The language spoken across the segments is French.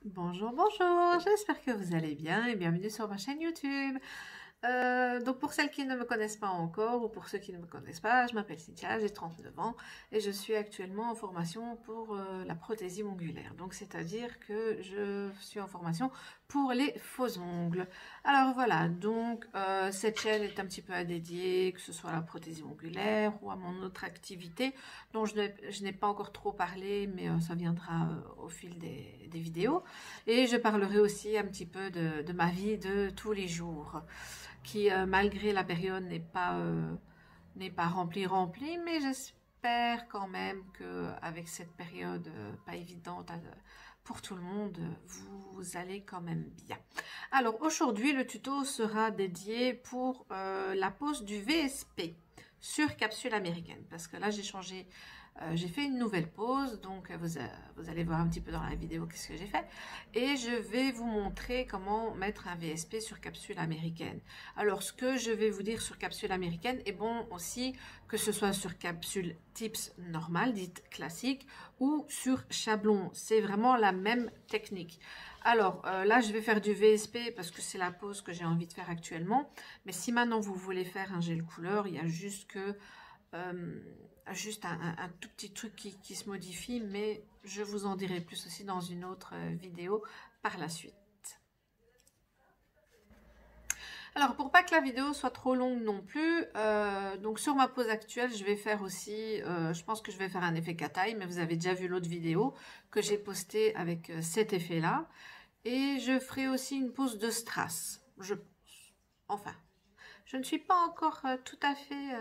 Bonjour, bonjour, j'espère que vous allez bien et bienvenue sur ma chaîne YouTube. Donc pour celles qui ne me connaissent pas encore ou pour ceux qui ne me connaissent pas, je m'appelle Cynthia, j'ai 39 ans et je suis actuellement en formation pour la prothésie ongulaire. Donc c'est-à-dire que je suis en formation pour les faux ongles. Alors voilà, donc cette chaîne est un petit peu à dédier, que ce soit à la prothésie ongulaire ou à mon autre activité dont je n'ai pas encore trop parlé, mais ça viendra au fil des vidéos. Et je parlerai aussi un petit peu de ma vie de tous les jours qui, malgré la période, n'est pas remplie, mais j'espère quand même qu'avec cette période pas évidente pour tout le monde, vous allez quand même bien. Alors aujourd'hui, le tuto sera dédié pour la pose du VSP sur capsule américaine, parce que là j'ai fait une nouvelle pause, donc vous allez voir un petit peu dans la vidéo qu'est-ce que j'ai fait. Et je vais vous montrer comment mettre un VSP sur capsule américaine. Alors, ce que je vais vous dire sur capsule américaine est bon aussi que ce soit sur capsule tips normale, dite classique, ou sur chablon. C'est vraiment la même technique. Alors, là, je vais faire du VSP parce que c'est la pose que j'ai envie de faire actuellement. Mais si maintenant vous voulez faire un gel couleur, il y a juste que juste un tout petit truc qui se modifie, mais je vous en dirai plus aussi dans une autre vidéo par la suite. Alors pour pas que la vidéo soit trop longue non plus, donc sur ma pose actuelle je vais faire aussi, je pense que je vais faire un effet cat-eye, mais vous avez déjà vu l'autre vidéo que j'ai postée avec cet effet là, et je ferai aussi une pose de strass, je pense, enfin je ne suis pas encore tout à fait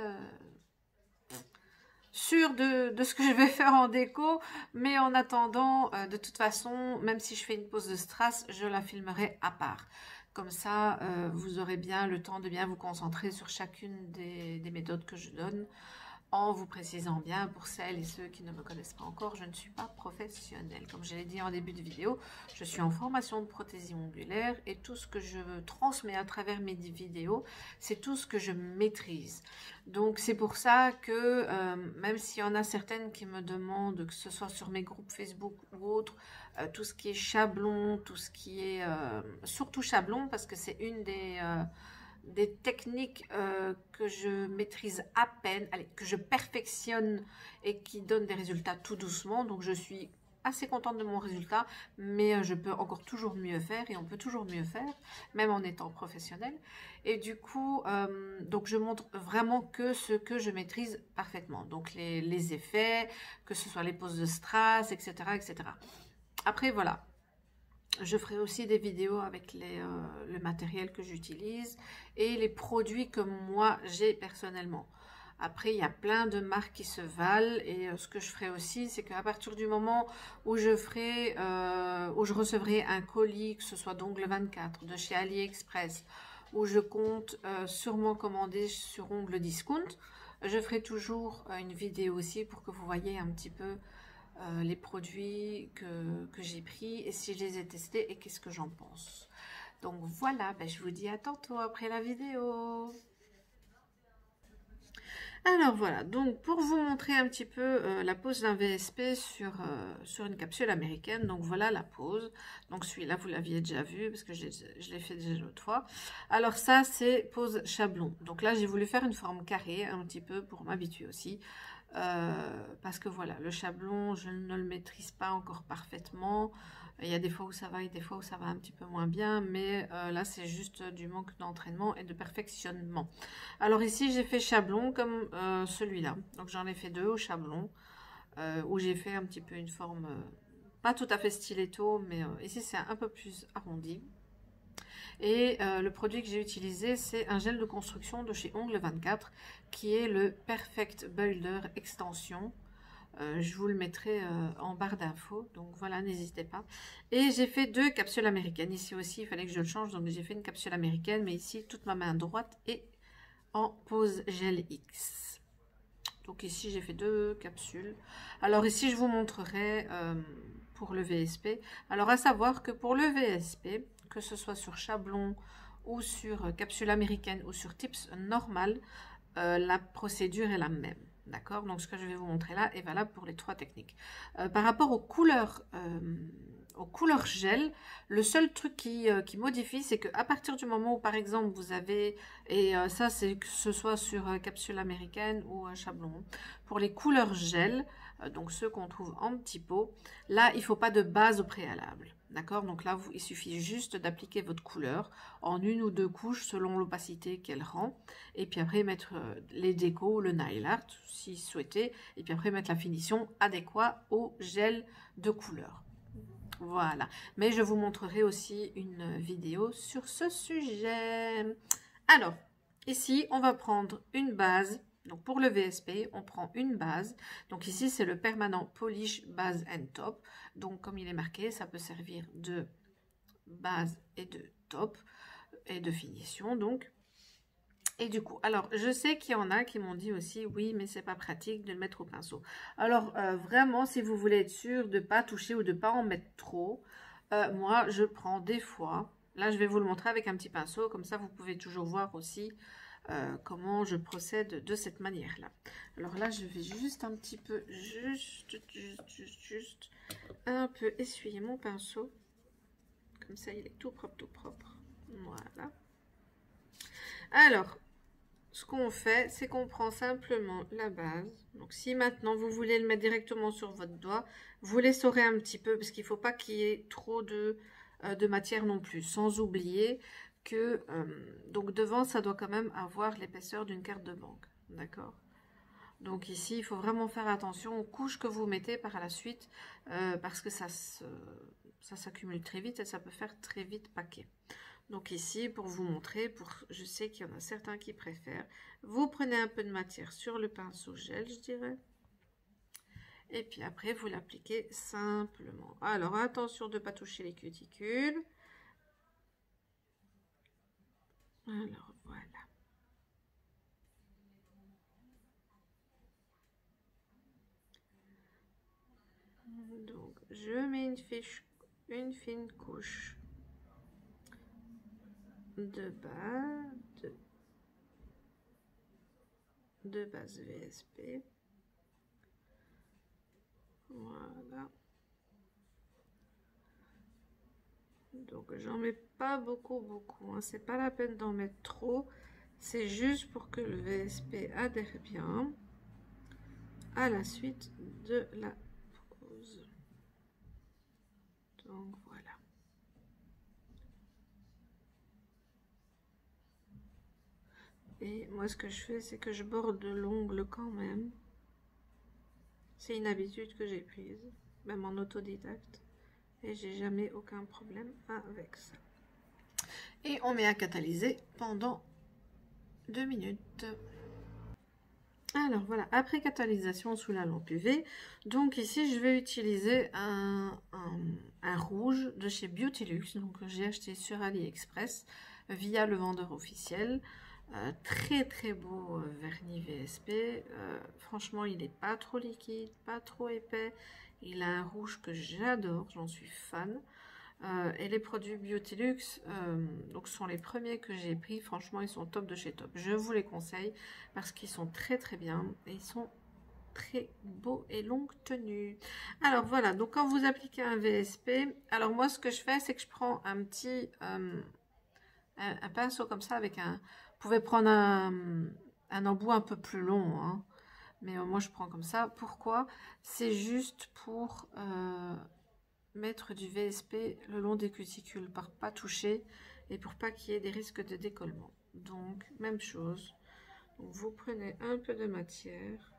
sûre de ce que je vais faire en déco, mais en attendant, de toute façon, même si je fais une pose de strass, je la filmerai à part. Comme ça, vous aurez bien le temps de bien vous concentrer sur chacune des méthodes que je donne, en vous précisant bien, pour celles et ceux qui ne me connaissent pas encore, je ne suis pas professionnelle. Comme je l'ai dit en début de vidéo, je suis en formation de prothésie ongulaire et tout ce que je transmets à travers mes vidéos, c'est tout ce que je maîtrise. Donc c'est pour ça que même s'il y en a certaines qui me demandent, que ce soit sur mes groupes Facebook ou autres, tout ce qui est chablon, tout ce qui est surtout chablon, parce que c'est une des techniques que je maîtrise à peine, allez, que je perfectionne et qui donnent des résultats tout doucement. Donc je suis assez contente de mon résultat, mais je peux encore toujours mieux faire et on peut toujours mieux faire, même en étant professionnel. Et du coup, donc je montre vraiment que ce que je maîtrise parfaitement. Donc les effets, que ce soit les poses de strass, etc., etc. Après, voilà. Je ferai aussi des vidéos avec le matériel que j'utilise et les produits que moi j'ai personnellement. Après, il y a plein de marques qui se valent et ce que je ferai aussi, c'est qu'à partir du moment où je recevrai un colis, que ce soit d'Ongle 24 de chez AliExpress, où je compte sûrement commander sur Ongle Discount, je ferai toujours une vidéo aussi pour que vous voyez un petit peu les produits que j'ai pris et si je les ai testés et qu'est-ce que j'en pense. Donc voilà, ben, je vous dis à tantôt après la vidéo. Alors voilà, donc pour vous montrer un petit peu la pose d'un VSP sur une capsule américaine, donc voilà la pose. Donc celui-là, vous l'aviez déjà vu parce que je l'ai fait déjà l'autre fois. Alors ça, c'est pose chablon. Donc là, j'ai voulu faire une forme carrée un petit peu pour m'habituer aussi. Parce que voilà, le chablon, je ne le maîtrise pas encore parfaitement. Il y a des fois où ça va et des fois où ça va un petit peu moins bien, mais là, c'est juste du manque d'entraînement et de perfectionnement. Alors ici, j'ai fait chablon comme celui-là. Donc j'en ai fait deux au chablon, où j'ai fait un petit peu une forme, pas tout à fait stiletto, mais ici, c'est un peu plus arrondi. Et le produit que j'ai utilisé, c'est un gel de construction de chez Ongle 24, qui est le Perfect Builder Extension. Je vous le mettrai en barre d'infos, donc voilà, n'hésitez pas. Et j'ai fait deux capsules américaines. Ici aussi, il fallait que je le change, donc j'ai fait une capsule américaine, mais ici, toute ma main droite est en pose gel X. Donc ici, j'ai fait deux capsules. Alors ici, je vous montrerai pour le VSP. Alors à savoir que pour le VSP, que ce soit sur chablon ou sur capsule américaine ou sur tips normal, la procédure est la même. D'accord? Donc ce que je vais vous montrer là est valable pour les trois techniques. Par rapport aux couleurs gel. Le seul truc qui modifie, c'est qu'à partir du moment où, par exemple, vous avez, et ça, c'est que ce soit sur capsule américaine ou un chablon, pour les couleurs gel, donc ceux qu'on trouve en petit pot, là, il ne faut pas de base au préalable. D'accord? Donc là, il suffit juste d'appliquer votre couleur en une ou deux couches selon l'opacité qu'elle rend. Et puis après, mettre les décos, le nail art, si souhaitez. Et puis après, mettre la finition adéquate au gel de couleur. Voilà. Mais je vous montrerai aussi une vidéo sur ce sujet. Alors, ici, on va prendre une base. Donc, pour le VSP, on prend une base. Donc, ici, c'est le Permanent Polish Base and Top. Donc, comme il est marqué, ça peut servir de base et de top et de finition. Donc, et du coup, alors, je sais qu'il y en a qui m'ont dit aussi, oui, mais c'est pas pratique de le mettre au pinceau. Alors, vraiment, si vous voulez être sûr de ne pas toucher ou de ne pas en mettre trop, moi, je prends des fois, là, je vais vous le montrer avec un petit pinceau, comme ça, vous pouvez toujours voir aussi comment je procède de cette manière-là. Alors là, je vais juste un petit peu, juste un peu essuyer mon pinceau. Comme ça, il est tout propre, tout propre. Voilà. Alors, ce qu'on fait, c'est qu'on prend simplement la base. Donc, si maintenant vous voulez le mettre directement sur votre doigt, vous l'essorez un petit peu parce qu'il ne faut pas qu'il y ait trop de matière non plus. Sans oublier que donc devant, ça doit quand même avoir l'épaisseur d'une carte de banque. D'accord? Donc ici, il faut vraiment faire attention aux couches que vous mettez par la suite parce que ça s'accumule très vite et ça peut faire très vite paquet. Donc ici, pour vous montrer, je sais qu'il y en a certains qui préfèrent, vous prenez un peu de matière sur le pinceau gel, je dirais. Et puis après, vous l'appliquez simplement. Alors, attention de ne pas toucher les cuticules. Alors, voilà. Donc, je mets une fine couche de base VSP. Voilà. Donc j'en mets pas beaucoup, hein. C'est pas la peine d'en mettre trop. C'est juste pour que le VSP adhère bien à la suite de la pose. Donc voilà. Et moi, ce que je fais, c'est que je borde l'ongle quand même. C'est une habitude que j'ai prise, même en autodidacte. Et j'ai jamais aucun problème avec ça. Et on met à catalyser pendant 2 minutes. Alors voilà, après catalysation sous la lampe UV, donc ici je vais utiliser un rouge de chez Beautylux, donc j'ai acheté sur AliExpress via le vendeur officiel. Très beau vernis VSP, franchement il n'est pas trop liquide, pas trop épais, il a un rouge que j'adore, j'en suis fan. Et les produits Beautylux donc sont les premiers que j'ai pris, franchement ils sont top de chez top, je vous les conseille parce qu'ils sont très bien et ils sont très beaux et longue tenue. Alors voilà, donc quand vous appliquez un VSP, alors moi ce que je fais c'est que je prends un petit un pinceau comme ça avec un, vous pouvez prendre un embout un peu plus long hein, mais moi je prends comme ça. Pourquoi? C'est juste pour mettre du VSP le long des cuticules pour pas toucher et pour pas qu'il y ait des risques de décollement. Donc même chose, donc, vous prenez un peu de matière,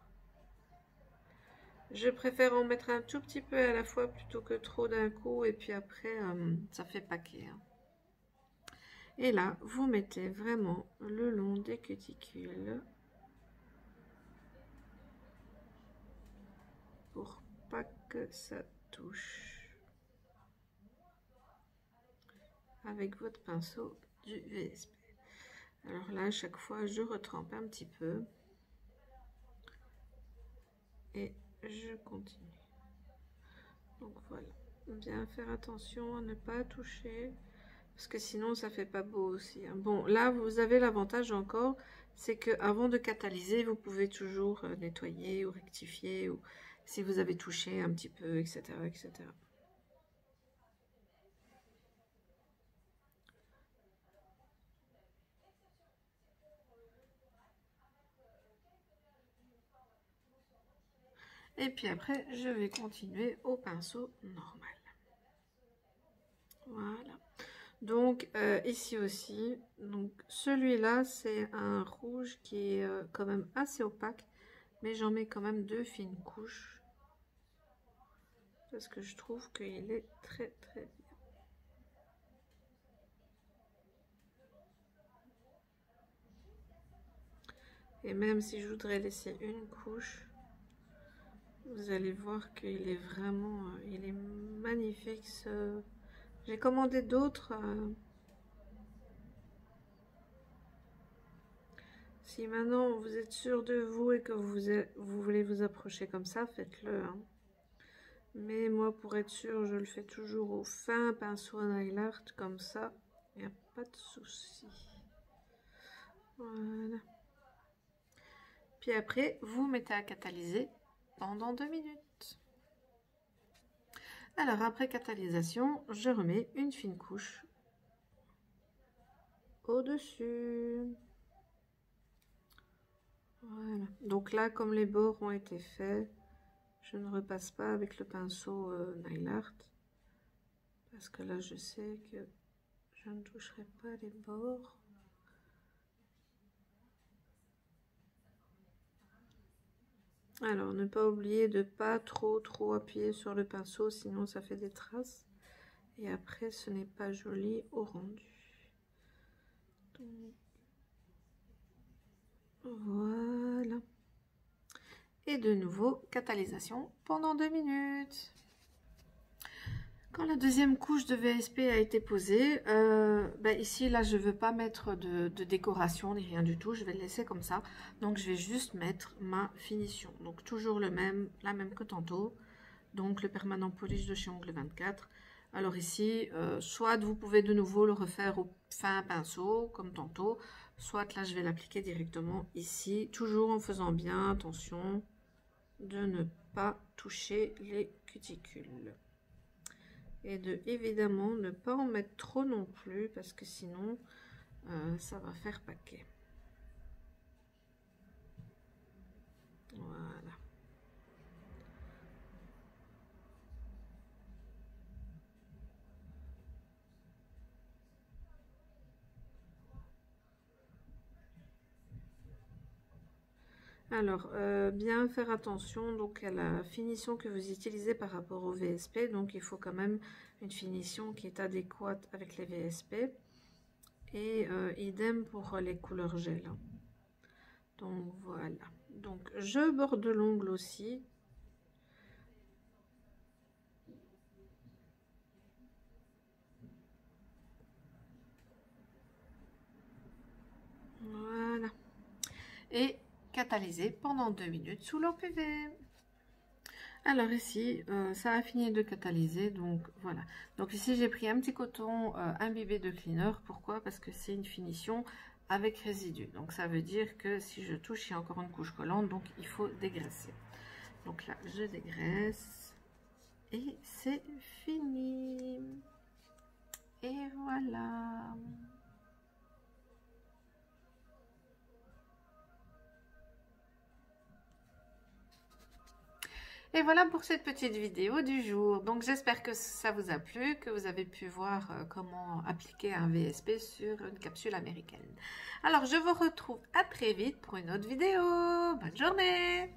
je préfère en mettre un tout petit peu à la fois plutôt que trop d'un coup et puis après ça fait paquet hein. Et là vous mettez vraiment le long des cuticules pour pas que ça touche avec votre pinceau du VSP. Alors là, à chaque fois, je retrempe un petit peu et je continue. Donc voilà, bien faire attention à ne pas toucher parce que sinon ça fait pas beau aussi hein. Bon, là vous avez l'avantage encore, c'est que avant de catalyser, vous pouvez toujours nettoyer ou rectifier ou si vous avez touché un petit peu, etc. Et puis après, je vais continuer au pinceau normal. Voilà. Donc ici aussi, donc celui-là c'est un rouge qui est quand même assez opaque, mais j'en mets quand même 2 fines couches parce que je trouve qu'il est très bien. Et même si je voudrais laisser une couche, vous allez voir qu'il est vraiment, il est magnifique. J'ai commandé d'autres. Si maintenant vous êtes sûr de vous et que vous voulez vous approcher comme ça, faites-le. Hein. Mais moi, pour être sûr, je le fais toujours au fin pinceau nail art, comme ça, il n'y a pas de souci. Voilà. Puis après, vous mettez à catalyser pendant 2 minutes. Alors, après catalysation, je remets une fine couche au-dessus. Voilà. Donc là, comme les bords ont été faits, je ne repasse pas avec le pinceau nail art. Parce que là, je sais que je ne toucherai pas les bords. Alors, ne pas oublier de pas trop appuyer sur le pinceau, sinon ça fait des traces. Et après, ce n'est pas joli au rendu. Donc, voilà. Et de nouveau, catalysation pendant 2 minutes. Quand la deuxième couche de VSP a été posée, ici, là, je ne veux pas mettre de décoration ni rien du tout. Je vais le laisser comme ça. Donc, je vais juste mettre ma finition. Donc, toujours la même que tantôt. Donc, le permanent polish de chez Ongle 24. Alors ici, soit vous pouvez de nouveau le refaire au fin pinceau, comme tantôt. Soit là, je vais l'appliquer directement ici. Toujours en faisant bien attention de ne pas toucher les cuticules. Et de évidemment ne pas en mettre trop non plus parce que sinon ça va faire paquet. Voilà. Alors, bien faire attention donc à la finition que vous utilisez par rapport au VSP. Donc, il faut quand même une finition qui est adéquate avec les VSP. Et idem pour les couleurs gel. Donc, voilà. Donc, je borde l'ongle aussi. Voilà. Et catalyser pendant 2 minutes sous l'eau PV. Alors ici, ça a fini de catalyser, donc voilà. Donc ici, j'ai pris un petit coton imbibé de cleaner. Pourquoi? Parce que c'est une finition avec résidu. Donc ça veut dire que si je touche, il y a encore une couche collante, donc il faut dégraisser. Donc là, je dégraisse et c'est fini. Et voilà. Et voilà pour cette petite vidéo du jour. Donc j'espère que ça vous a plu, que vous avez pu voir comment appliquer un VSP sur une capsule américaine. Alors je vous retrouve à très vite pour une autre vidéo. Bonne journée!